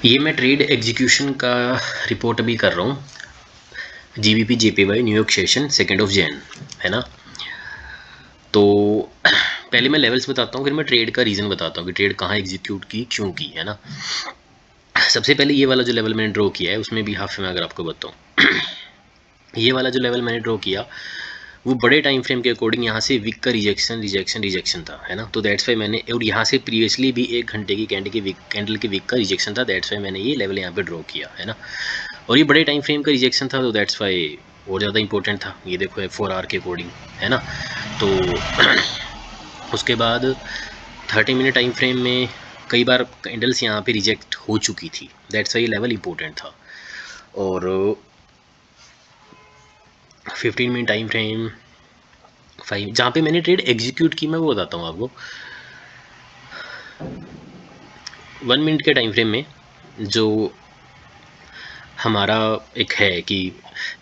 ये मैं trade execution का रिपोर्ट अभी कर रहा हूँ, GBP JPY New York session 2 Jain, है ना। तो पहले मैं लेवल्स बताता हूँ, फिर मैं ट्रेड का रीज़न बताता हूँ कि ट्रेड कहाँ एग्जीक्यूट की, क्यों की, है ना। सबसे पहले ये वाला जो लेवल मैंने ड्रॉ किया है उसमें भी हाफ में अगर आपको बताऊँ ये वाला जो लेवल मैंने ड्रॉ किया वो बड़े टाइम फ्रेम के अकॉर्डिंग यहाँ से वीक का रिजेक्शन था, है ना। तो दैट्स वाई मैंने, और यहाँ से प्रीवियसली भी 1 घंटे की कैंडल के वीक का रिजेक्शन था, दैट्स वाई मैंने ये लेवल यहाँ पे ड्रॉ किया, है ना। और ये बड़े टाइम फ्रेम का रिजेक्शन था, तो दैट्स वाई और ज़्यादा इंपॉर्टेंट था। ये देखो है 4 आवर के अकॉर्डिंग, है ना। तो उसके बाद 30 मिनट टाइम फ्रेम में कई बार कैंडल्स यहाँ पे रिजेक्ट हो चुकी थी, दैट्स वाई ये लेवल इंपॉर्टेंट था। और 15 मिनट टाइम फ्रेम 5 जहाँ पे मैंने ट्रेड एग्जीक्यूट की, मैं वो बताता हूँ आपको। 1 मिनट के टाइम फ्रेम में जो हमारा एक है कि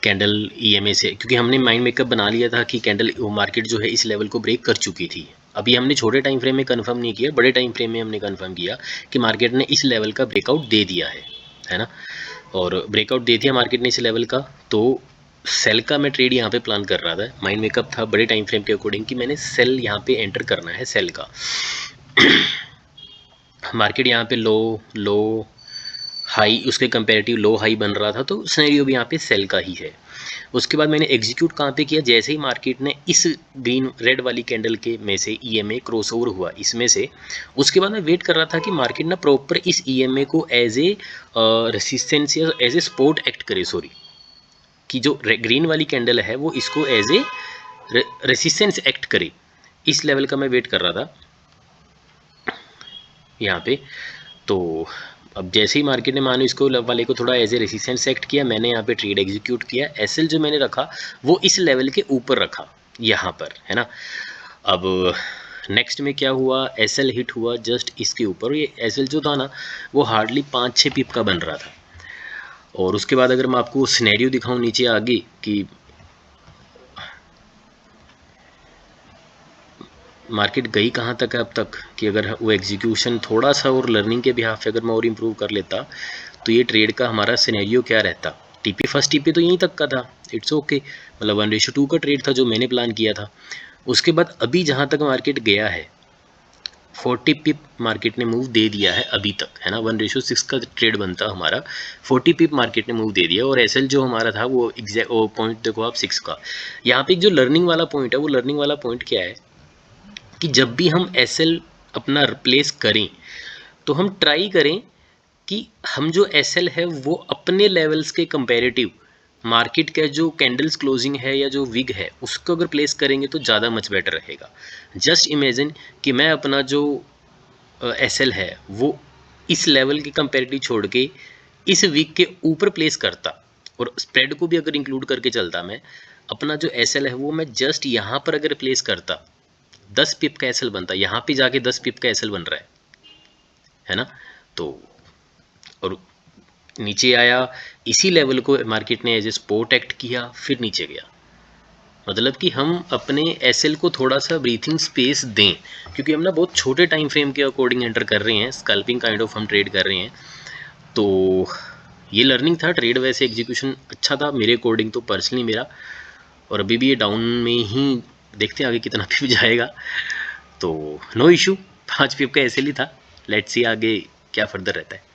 कैंडल ईएमए से, क्योंकि हमने माइंड मेकअप बना लिया था कि कैंडल मार्केट जो है इस लेवल को ब्रेक कर चुकी थी। अभी हमने छोटे टाइम फ्रेम में कंफर्म नहीं किया, बड़े टाइम फ्रेम में हमने कंफर्म किया कि मार्केट ने इस लेवल का ब्रेकआउट दे दिया है ना। और ब्रेकआउट दे दिया मार्केट ने इस लेवल का, तो सेल का मैं ट्रेड यहाँ पे प्लान कर रहा था। माइंड मेकअप था बड़े टाइम फ्रेम के अकॉर्डिंग कि मैंने सेल यहाँ पे एंटर करना है, सेल का। मार्केट यहाँ पे लो लो हाई, उसके कंपेरेटिव लो हाई बन रहा था, तो सिनेरियो भी यहाँ पे सेल का ही है। उसके बाद मैंने एग्जीक्यूट कहाँ पे किया, जैसे ही मार्केट ने इस ग्रीन रेड वाली कैंडल के में से ईएमए क्रॉसओवर हुआ इसमें से, उसके बाद मैं वेट कर रहा था कि मार्केट ना प्रॉपर इस ईएमए को एज ए रेसिस्टेंस या एज ए सपोर्ट एक्ट करे, सॉरी, कि जो ग्रीन वाली कैंडल है वो इसको एज ए रेसिस्टेंस एक्ट करे। इस लेवल का मैं वेट कर रहा था यहाँ पे। तो अब जैसे ही मार्केट ने मानो इसको वाले को थोड़ा एज ए रेसिस्टेंस एक्ट किया, मैंने यहाँ पे ट्रेड एग्जीक्यूट किया। एसएल जो मैंने रखा वो इस लेवल के ऊपर रखा यहाँ पर, है ना। अब नेक्स्ट में क्या हुआ, एसएल हिट हुआ जस्ट इसके ऊपर। ये एसएल जो था ना वो हार्डली 5-6 पिप का बन रहा था। और उसके बाद अगर मैं आपको सिनेरियो दिखाऊं नीचे आगे कि मार्केट गई कहाँ तक है अब तक, कि अगर वो एग्जीक्यूशन थोड़ा सा और लर्निंग के बिहाफ पे अगर मैं और इम्प्रूव कर लेता तो ये ट्रेड का हमारा सिनेरियो क्या रहता। टीपी फर्स्ट टीपी तो यहीं तक का था, इट्स ओके, मतलब 1:2 का ट्रेड था जो मैंने प्लान किया था। उसके बाद अभी जहाँ तक मार्केट गया है 40 पिप मार्केट ने मूव दे दिया है अभी तक, है ना। 1:6 का ट्रेड बनता हमारा, 40 पिप मार्केट ने मूव दे दिया। और एसएल जो हमारा था वो एग्जैक्ट वो पॉइंट देखो आप 6 का। यहाँ पे जो लर्निंग वाला पॉइंट है, वो लर्निंग वाला पॉइंट क्या है कि जब भी हम एसएल अपना रिप्लेस करें तो हम ट्राई करें कि हम जो एसएल है वो अपने लेवल्स के कंपैरेटिव मार्केट का जो कैंडल्स क्लोजिंग है या जो विग है उसको अगर प्लेस करेंगे तो ज़्यादा मच बेटर रहेगा। जस्ट इमेजिन कि मैं अपना जो एसएल है वो इस लेवल के कंपैरेटिव छोड़ के इस वीक के ऊपर प्लेस करता, और स्प्रेड को भी अगर इंक्लूड करके चलता, मैं अपना जो एसएल है वो मैं जस्ट यहाँ पर अगर प्लेस करता, 10 पिप का एसएल बनता, यहाँ पे जाके 10 पिप का एसएल बन रहा है ना। तो और नीचे आया, इसी लेवल को मार्केट ने एज ए सपोर्ट एक्ट किया, फिर नीचे गया। मतलब कि हम अपने एसएल को थोड़ा सा ब्रीथिंग स्पेस दें, क्योंकि हम ना बहुत छोटे टाइम फ्रेम के अकॉर्डिंग एंटर कर रहे हैं, स्कल्पिंग काइंड ऑफ हम ट्रेड कर रहे हैं। तो ये लर्निंग था। ट्रेड वैसे एग्जीक्यूशन अच्छा था मेरे अकॉर्डिंग तो, पर्सनली मेरा। और अभी भी ये डाउन में ही, देखते हैं आगे कितना पिप जाएगा। तो नो इशू, 5 पिप का एसएल ही था। लेट्स सी आगे क्या फर्दर रहता है।